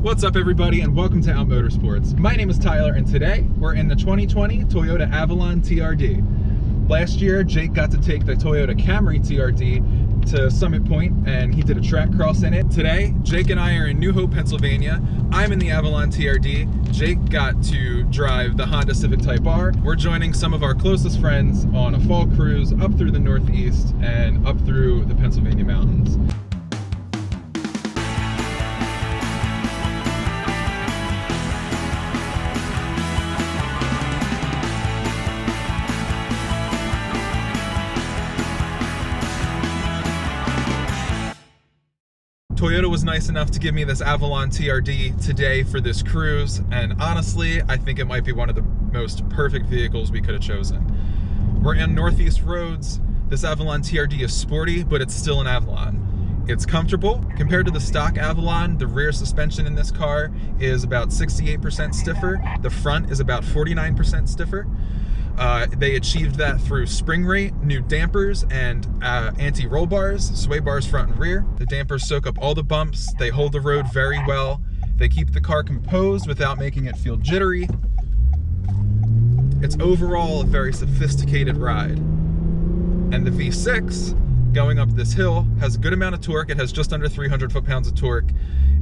What's up everybody and welcome to Out Motorsports. My name is Tyler and today we're in the 2020 Toyota Avalon TRD. Last year Jake got to take the Toyota Camry TRD to Summit Point and he did a track cross in it. Today Jake and I are in New Hope, Pennsylvania. I'm in the Avalon TRD. Jake got to drive the Honda Civic Type R. We're joining some of our closest friends on a fall cruise up through the Northeast and up through the Pennsylvania mountains. Toyota was nice enough to give me this Avalon TRD today for this cruise, and honestly, I think it might be one of the most perfect vehicles we could have chosen. We're in Northeast roads. This Avalon TRD is sporty, but it's still an Avalon. It's comfortable. Compared to the stock Avalon, the rear suspension in this car is about 68% stiffer. The front is about 49% stiffer. They achieved that through spring rate, new dampers, and anti-roll bars, sway bars front and rear. The dampers soak up all the bumps. They hold the road very well. They keep the car composed without making it feel jittery. It's overall a very sophisticated ride. And the V6, going up this hill, has a good amount of torque. It has just under 300 foot-pounds of torque.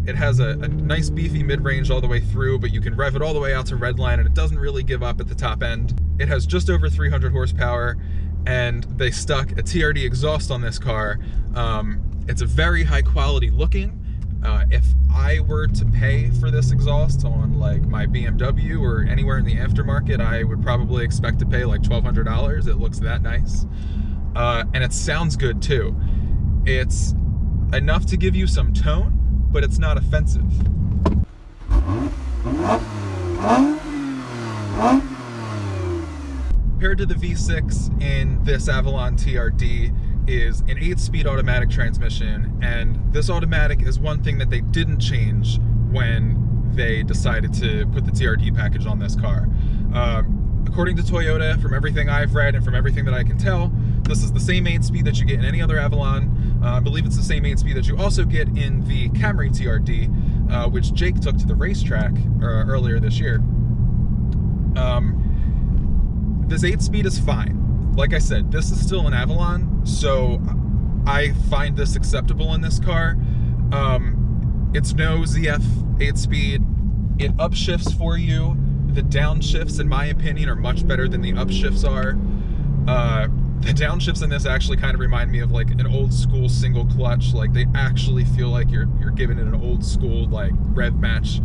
It has a nice beefy mid-range all the way through, but you can rev it all the way out to redline and it doesn't really give up at the top end. It has just over 300 horsepower and they stuck a TRD exhaust on this car. It's a very high quality looking. If I were to pay for this exhaust on like my BMW or anywhere in the aftermarket, I would probably expect to pay like $1,200. It looks that nice. And it sounds good too. It's enough to give you some tone, but it's not offensive. Compared to the V6 in this Avalon TRD is an 8-speed automatic transmission, and this automatic is one thing that they didn't change when they decided to put the TRD package on this car. According to Toyota, from everything I've read and from everything that I can tell, this is the same 8-speed that you get in any other Avalon. I believe it's the same 8-speed that you also get in the Camry TRD, which Jake took to the racetrack earlier this year. This 8-speed is fine. Like I said, this is still an Avalon, so I find this acceptable in this car. It's no ZF 8-speed. It upshifts for you. The downshifts, in my opinion, are much better than the upshifts are. The downshifts in this actually kind of remind me of like an old school single clutch. Like they actually feel like you're giving it an old school like rev match.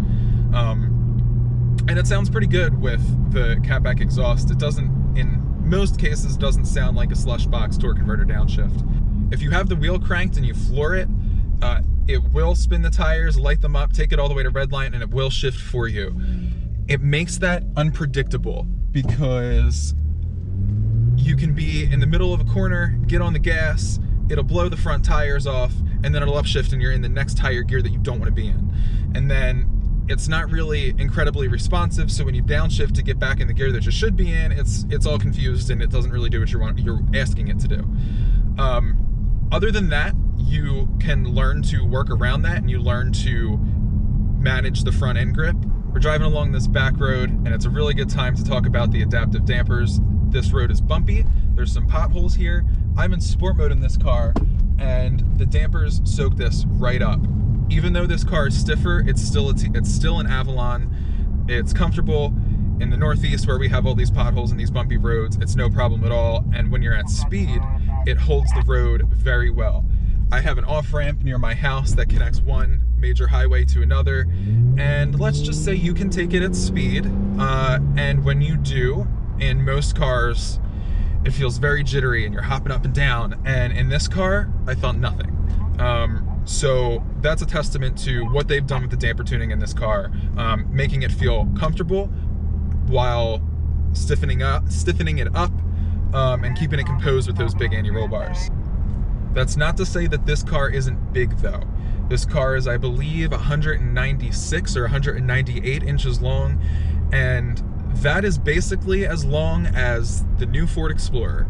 And it sounds pretty good with the catback exhaust. It doesn't, in most cases, doesn't sound like a slush box torque converter downshift. If you have the wheel cranked and you floor it, it will spin the tires, light them up, take it all the way to redline, and it will shift for you. It makes that unpredictable because you can be in the middle of a corner, get on the gas, it'll blow the front tires off, and then it'll upshift and you're in the next tire gear that you don't want to be in. And then it's not really incredibly responsive, so when you downshift to get back in the gear that you should be in, it's all confused and it doesn't really do what you're asking it to do. Other than that, you can learn to work around that and you learn to manage the front end grip. We're driving along this back road and it's a really good time to talk about the adaptive dampers. This road is bumpy, there's some potholes here. I'm in sport mode in this car and the dampers soak this right up. Even though this car is stiffer, it's still an Avalon. It's comfortable. In the Northeast where we have all these potholes and these bumpy roads, it's no problem at all. And when you're at speed, it holds the road very well. I have an off-ramp near my house that connects one major highway to another. And let's just say you can take it at speed. And when you do, in most cars, it feels very jittery and you're hopping up and down. And in this car, I felt nothing. So that's a testament to what they've done with the damper tuning in this car, making it feel comfortable while stiffening it up and keeping it composed with those big anti-roll bars. That's not to say that this car isn't big though. This car is, I believe, 196 or 198 inches long, and that is basically as long as the new Ford Explorer.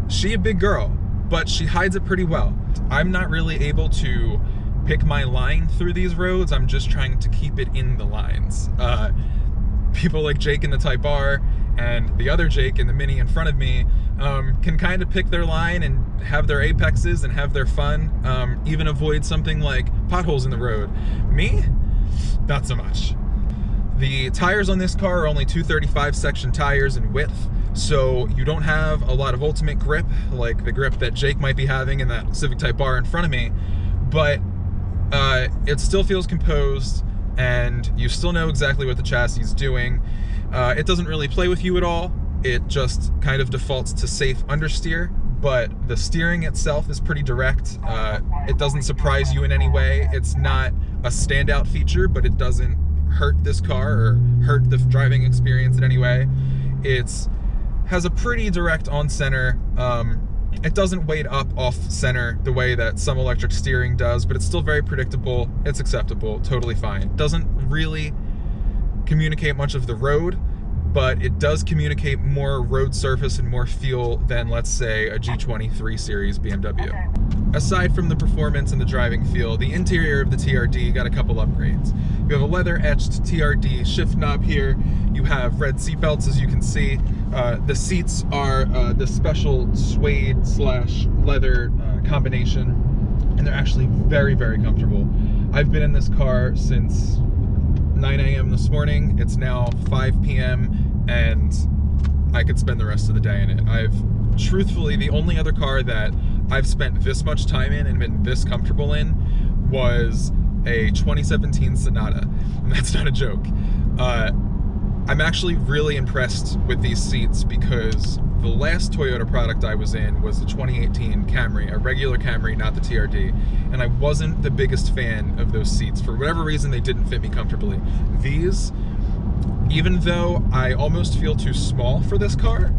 She a big girl, but she hides it pretty well. I'm not really able to pick my line through these roads. I'm just trying to keep it in the lines. People like Jake in the Type R and the other Jake in the Mini in front of me can kind of pick their line and have their apexes and have their fun, even avoid something like potholes in the road. Me, not so much. The tires on this car are only 235 section tires in width, so you don't have a lot of ultimate grip, like the grip that Jake might be having in that Civic Type R in front of me, but it still feels composed, and you still know exactly what the chassis is doing. It doesn't really play with you at all. It just kind of defaults to safe understeer, but the steering itself is pretty direct. It doesn't surprise you in any way. It's not a standout feature, but it doesn't hurt this car or hurt the driving experience in any way. It has a pretty direct on-center. It doesn't weight up off-center the way that some electric steering does, but it's still very predictable. It's acceptable, totally fine. Doesn't really communicate much of the road, but it does communicate more road surface and more feel than, let's say, a G23 series BMW. Aside from the performance and the driving feel, the interior of the TRD got a couple upgrades. You have a leather-etched TRD shift knob here. You have red seatbelts, as you can see. The seats are the special suede slash leather combination, and they're actually very, very comfortable. I've been in this car since 9 a.m. this morning. It's now 5 p.m. and I could spend the rest of the day in it. Truthfully, the only other car that I've spent this much time in and been this comfortable in was a 2017 Sonata, and that's not a joke. I'm actually really impressed with these seats because the last Toyota product I was in was the 2018 Camry, a regular Camry, not the TRD, and I wasn't the biggest fan of those seats. For whatever reason, they didn't fit me comfortably. These, even though I almost feel too small for this car,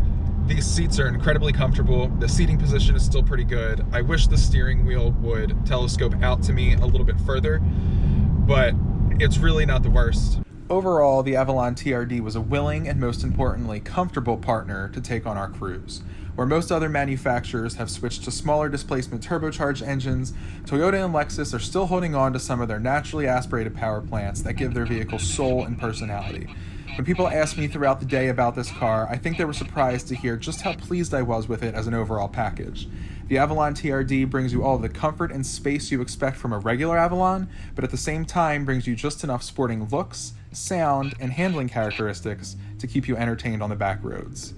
these seats are incredibly comfortable. The seating position is still pretty good. I wish the steering wheel would telescope out to me a little bit further, but it's really not the worst. Overall, the Avalon TRD was a willing and, most importantly, comfortable partner to take on our cruise. Where most other manufacturers have switched to smaller displacement turbocharged engines, Toyota and Lexus are still holding on to some of their naturally aspirated power plants that give their vehicles soul and personality. When people ask me throughout the day about this car, I think they were surprised to hear just how pleased I was with it as an overall package. The Avalon TRD brings you all of the comfort and space you expect from a regular Avalon, but at the same time brings you just enough sporting looks, sound, and handling characteristics to keep you entertained on the back roads.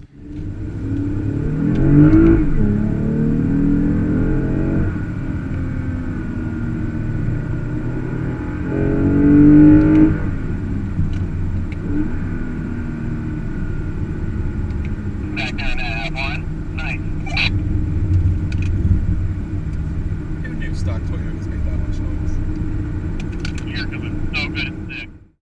That kind of Avalon, nice. Who knew stock Toyotas made that much noise?